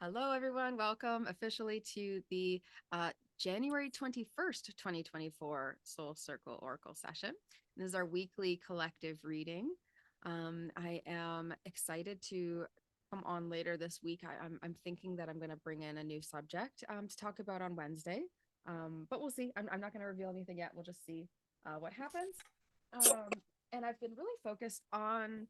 Hello, everyone. Welcome officially to the uh, January 21st, 2024 Soul Circle Oracle session. This is our weekly collective reading. I am excited to come on later this week. I'm thinking that I'm going to bring in a new subject to talk about on Wednesday, but we'll see. I'm not going to reveal anything yet. We'll just see what happens. And I've been really focused on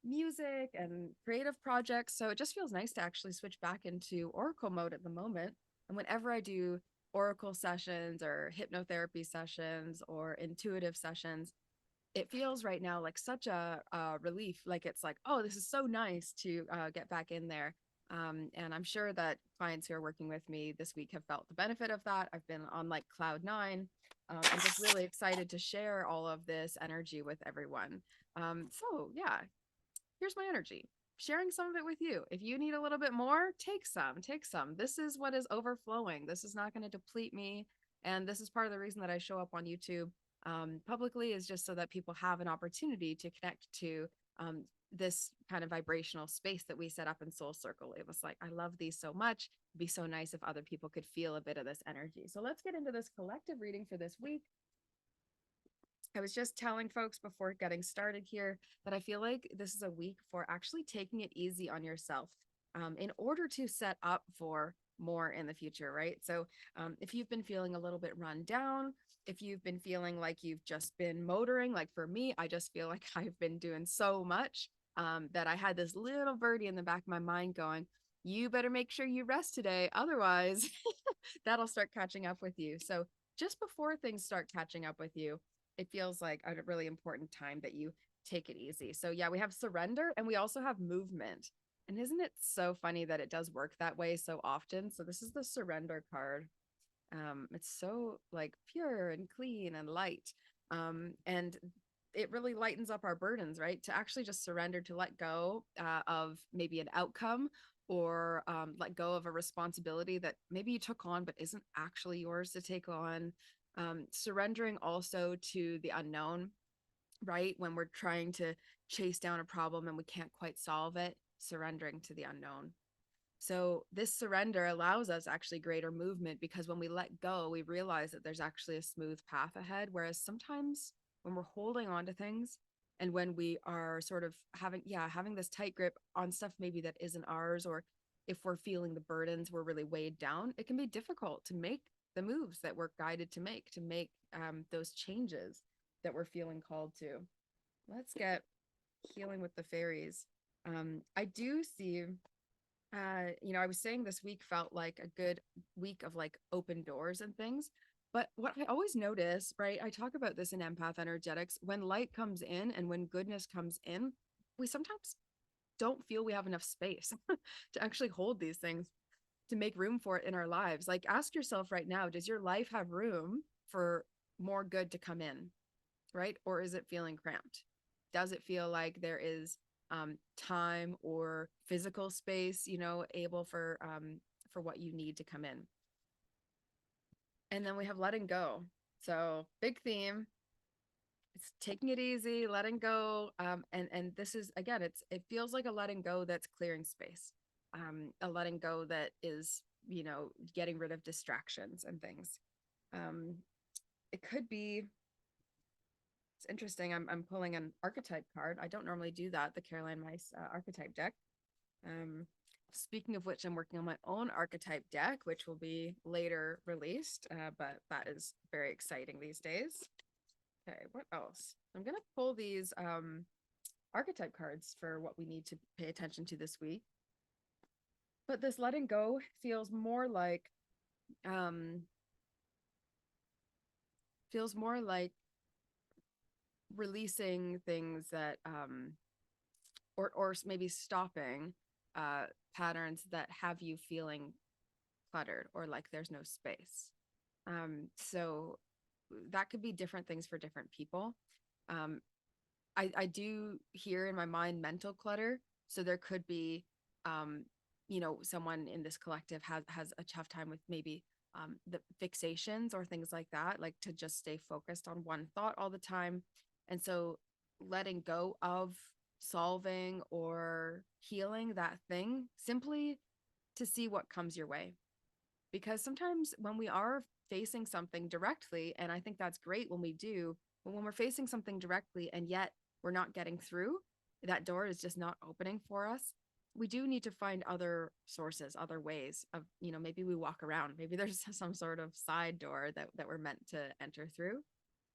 music and creative projects. So it just feels nice to actually switch back into Oracle mode at the moment. And whenever I do Oracle sessions or hypnotherapy sessions or intuitive sessions, it feels right now like such a relief. Like it's like, oh, this is so nice to get back in there. And I'm sure that clients who are working with me this week have felt the benefit of that. I've been on like cloud nine. I'm just really excited to share all of this energy with everyone. So yeah, here's my energy. Sharing some of it with you. If you need a little bit more, take some, take some. This is what is overflowing. This is not going to deplete me. And this is part of the reason that I show up on YouTube publicly, is just so that people have an opportunity to connect to this kind of vibrational space that we set up in Soul Circle. It was like, I love these so much. It'd be so nice if other people could feel a bit of this energy. So let's get into this collective reading for this week. I was just telling folks before getting started here that I feel like this is a week for actually taking it easy on yourself in order to set up for more in the future, right? So if you've been feeling a little bit run down, if you've been feeling like you've just been motoring, like for me, I just feel like I've been doing so much that I had this little birdie in the back of my mind going, you better make sure you rest today. Otherwise, that'll start catching up with you. So just before things start catching up with you, it feels like a really important time that you take it easy. So yeah, we have surrender and we also have movement. And isn't it so funny that it does work that way so often? So this is the surrender card. It's so like pure and clean and light. And it really lightens up our burdens, right? To actually just surrender, to let go of maybe an outcome or let go of a responsibility that maybe you took on but isn't actually yours to take on. Surrendering also to the unknown, right? When we're trying to chase down a problem and we can't quite solve it, surrendering to the unknown. So this surrender allows us actually greater movement, because when we let go, we realize that there's actually a smooth path ahead. Whereas sometimes when we're holding on to things and when we are sort of having this tight grip on stuff maybe that isn't ours, or if we're feeling the burdens, we're really weighed down, it can be difficult to make the moves that we're guided to make those changes that we're feeling called to. Let's get healing with the fairies. I do see I was saying this week felt like a good week of like open doors and things. But what I always notice, right? I talk about this in empath energetics. When light comes in and when goodness comes in, we sometimes don't feel we have enough space to actually hold these things, to make room for it in our lives. Like, ask yourself right now, does your life have room for more good to come in? Right? Or is it feeling cramped? Does it feel like there is time or physical space, able for what you need to come in? And then we have letting go. So big theme. It's taking it easy, letting go, and this is again, it feels like a letting go that's clearing space, a letting go that is getting rid of distractions and things. Um, it could be It's interesting. I'm pulling an archetype card. I don't normally do that, the Caroline Mice archetype deck. Um, Speaking of which, I'm working on my own archetype deck, which will be later released, but that is very exciting these days. Okay, what else? I'm going to pull these archetype cards for what we need to pay attention to this week. But this letting go um, feels more like releasing things that or maybe stopping uh patterns that have you feeling cluttered or like there's no space. So that could be different things for different people. um I do hear in my mind mental clutter, so there could be someone in this collective has a tough time with maybe the fixations or things like that, like to just stay focused on one thought all the time. And so letting go of solving or healing that thing simply to see what comes your way. Because sometimes when we are facing something directly, and I think that's great when we do, but when we're facing something directly and yet we're not getting through, that door is just not opening for us. We do need to find other sources, other ways of, maybe we walk around, maybe there's some sort of side door that we're meant to enter through.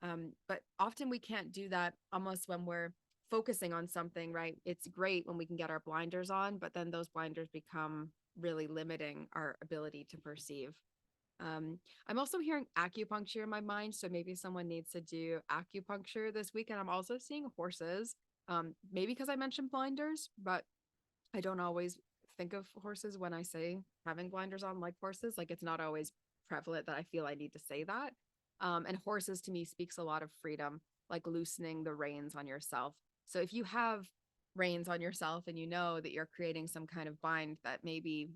But often we can't do that almost when we're focusing on something, right? It's great when we can get our blinders on, but then those blinders become really limiting our ability to perceive. I'm also hearing acupuncture in my mind, so maybe someone needs to do acupuncture this week. And I'm also seeing horses, maybe because I mentioned blinders, but I don't always think of horses when I say having blinders on, like horses. Like it's not always prevalent that I feel I need to say that. And horses to me speaks a lot of freedom, like loosening the reins on yourself. So if you have reins on yourself and you know that you're creating some kind of bind that maybe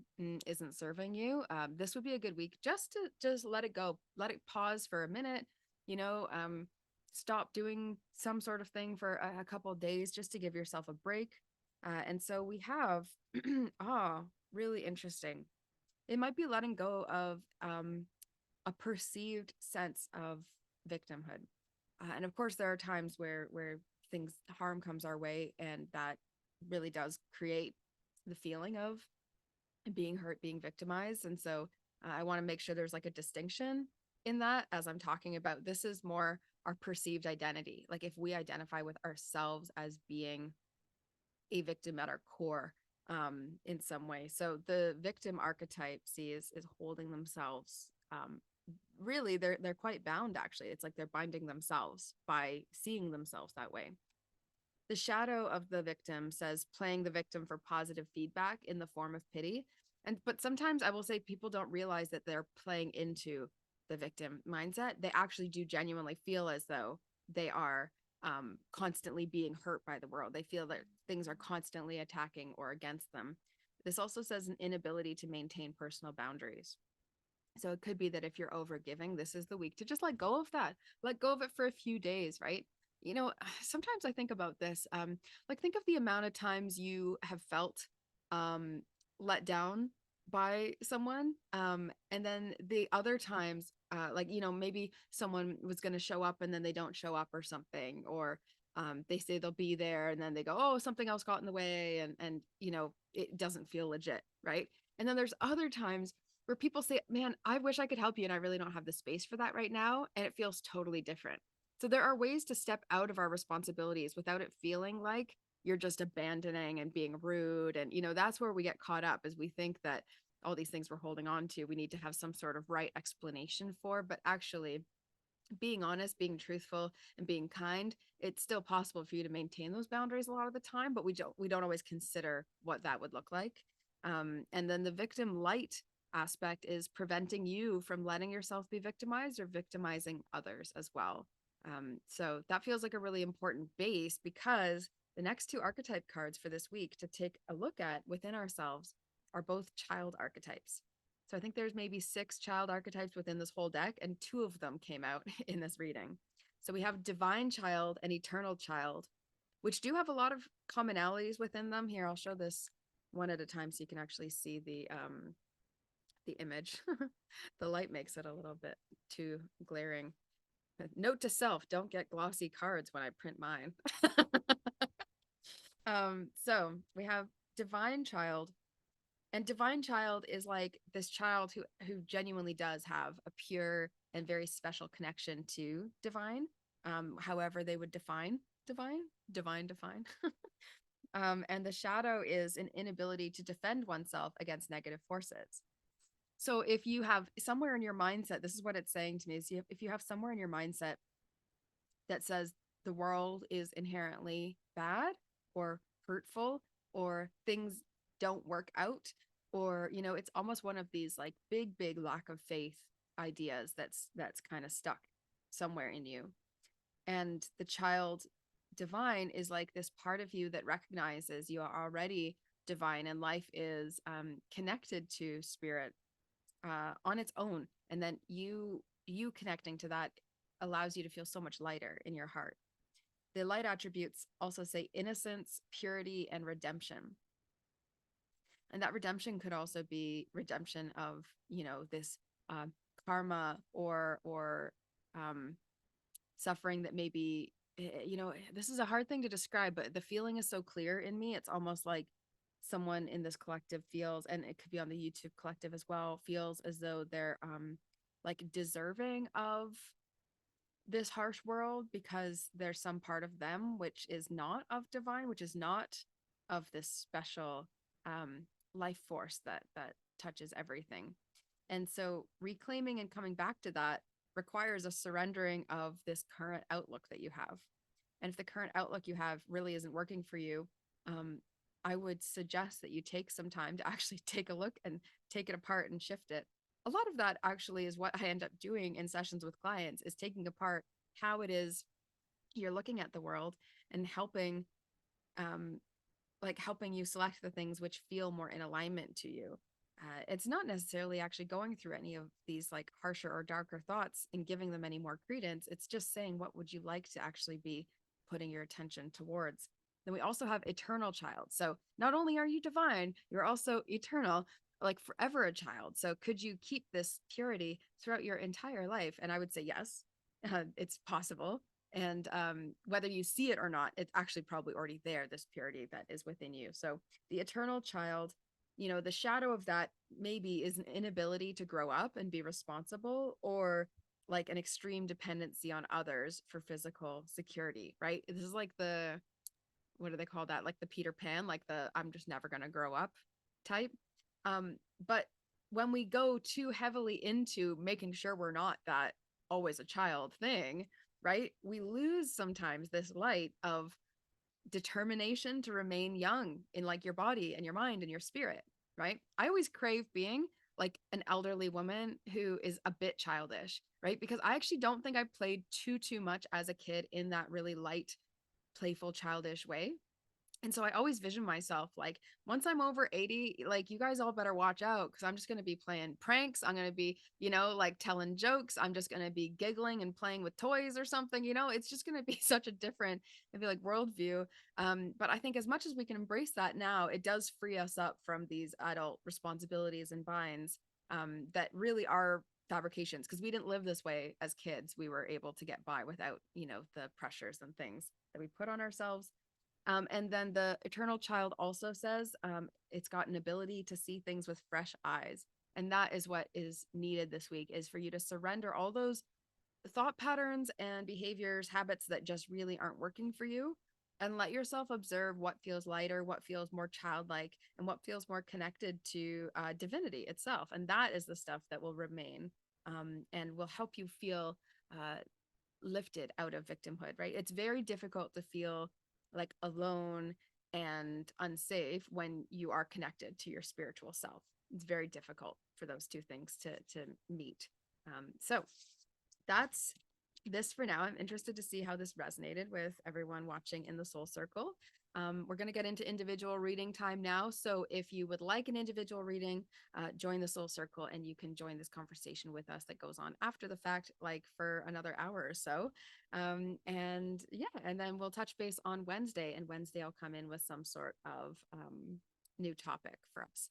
isn't serving you, this would be a good week just to just let it go, let it pause for a minute, you know, stop doing some sort of thing for a couple of days just to give yourself a break. And so we have, really interesting. It might be letting go of a perceived sense of victimhood. And of course, there are times where things harm comes our way, and that really does create the feeling of being hurt, being victimized. And so I want to make sure there's like a distinction in that as I'm talking about. This is more our perceived identity. Like if we identify with ourselves as being a victim at our core, in some way. So the victim archetype is holding themselves, really they're quite bound actually. It's like they're binding themselves by seeing themselves that way. The shadow of the victim says playing the victim for positive feedback in the form of pity. And but sometimes I will say people don't realize that they're playing into the victim mindset. They actually do genuinely feel as though they are, constantly being hurt by the world. They feel that things are constantly attacking or against them. This also says an inability to maintain personal boundaries. So it could be that if you're overgiving, this is the week to just let go of that. Let go of it for a few days, right? Sometimes I think about this. Like think of the amount of times you have felt um let down by someone. And then the other times, like, maybe someone was gonna show up and then they don't show up or something, or they say they'll be there and then they go, oh, something else got in the way, and it doesn't feel legit, right? And then there's other times where people say, man, I wish I could help you and I really don't have the space for that right now. And it feels totally different. So there are ways to step out of our responsibilities without it feeling like you're just abandoning and being rude. And, that's where we get caught up, is we think that all these things we're holding on to, we need to have some sort of right explanation for. But actually, being honest, being truthful, and being kind, it's still possible for you to maintain those boundaries a lot of the time, but we don't always consider what that would look like. And then the victim light aspect is preventing you from letting yourself be victimized or victimizing others as well. So that feels like a really important base, because the next two archetype cards for this week to take a look at within ourselves are both child archetypes. So I think there's maybe 6 child archetypes within this whole deck, and 2 of them came out in this reading. So we have divine child and eternal child, which do have a lot of commonalities within them. Here, I'll show this one at a time so you can actually see the image. The light makes it a little bit too glaring. Note to self, don't get glossy cards when I print mine. So we have divine child, and divine child is like this child who genuinely does have a pure and very special connection to divine. However they would define divine. And the shadow is an inability to defend oneself against negative forces. So if you have somewhere in your mindset, this is what it's saying to me, is if you have somewhere in your mindset that says the world is inherently bad or hurtful, or things don't work out, or it's almost one of these like big lack of faith ideas that's kind of stuck somewhere in you. And the child divine is like this part of you that recognizes you are already divine, and life is connected to spirit on its own, and then you connecting to that allows you to feel so much lighter in your heart. The light attributes also say innocence, purity, and redemption. And that redemption could also be redemption of, this um, karma or um, suffering that maybe, this is a hard thing to describe, but the feeling is so clear in me. It's almost like someone in this collective feels, and it could be on the YouTube collective as well, feels as though they're like deserving of this harsh world because there's some part of them which is not of divine, which is not of this special um life force that touches everything. And so reclaiming and coming back to that requires a surrendering of this current outlook that you have. And if the current outlook you have really isn't working for you, um, I would suggest that you take some time to actually take a look and take it apart and shift it. A lot of that actually is what I end up doing in sessions with clients, is taking apart how it is you're looking at the world and um, helping you select the things which feel more in alignment to you. It's not necessarily actually going through any of these like harsher or darker thoughts and giving them any more credence. It's just saying, what would you like to actually be putting your attention towards? Then we also have eternal child. So not only are you divine, you're also eternal, like forever a child. So could you keep this purity throughout your entire life? And I would say yes, it's possible. And whether you see it or not, it's actually probably already there, this purity that is within you. So the eternal child, the shadow of that maybe is an inability to grow up and be responsible, or like an extreme dependency on others for physical security, right? This is like the, what do they call that? Like the Peter Pan, like the I'm just never going to grow up type. But when we go too heavily into making sure we're not that always a child thing, right? We lose sometimes this light of determination to remain young in like your body and your mind and your spirit, right? I always crave being like an elderly woman who is a bit childish, right? Because I actually don't think I played too much as a kid in that really light, playful, childish way. And so I always vision myself like, once I'm over 80, like you guys all better watch out because I'm just going to be playing pranks. I'm going to be, like telling jokes. I'm just going to be giggling and playing with toys or something. It's just going to be such a different, I feel like, worldview. But I think as much as we can embrace that now, it does free us up from these adult responsibilities and binds that really are fabrications, because we didn't live this way as kids. We were able to get by without, the pressures and things that we put on ourselves. And then the eternal child also says it's got an ability to see things with fresh eyes. And that is what is needed this week, is for you to surrender all those thought patterns and behaviors, habits that just really aren't working for you, and let yourself observe what feels lighter, what feels more childlike, and what feels more connected to divinity itself. And that is the stuff that will remain and will help you feel uh, lifted out of victimhood, right? It's very difficult to feel like alone and unsafe when you are connected to your spiritual self. It's very difficult for those two things to meet. So that's this for now. I'm interested to see how this resonated with everyone watching in the Soul Circle. We're going to get into individual reading time now. So if you would like an individual reading, join the Soul Circle and you can join this conversation with us that goes on after the fact, like for another hour or so. And yeah, and then we'll touch base on Wednesday. And Wednesday, I'll come in with some sort of new topic for us.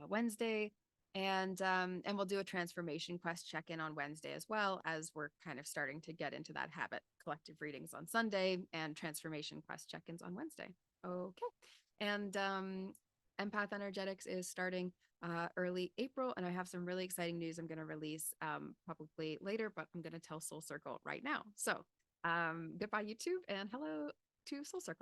Wednesday, and we'll do a transformation quest check-in on Wednesday, as well as we're kind of starting to get into that habit, collective readings on Sunday and transformation quest check-ins on Wednesday. Okay. And Empath Energetics is starting early April, and I have some really exciting news I'm going to release probably later, but I'm going to tell Soul Circle right now. So goodbye YouTube, and hello to Soul Circle.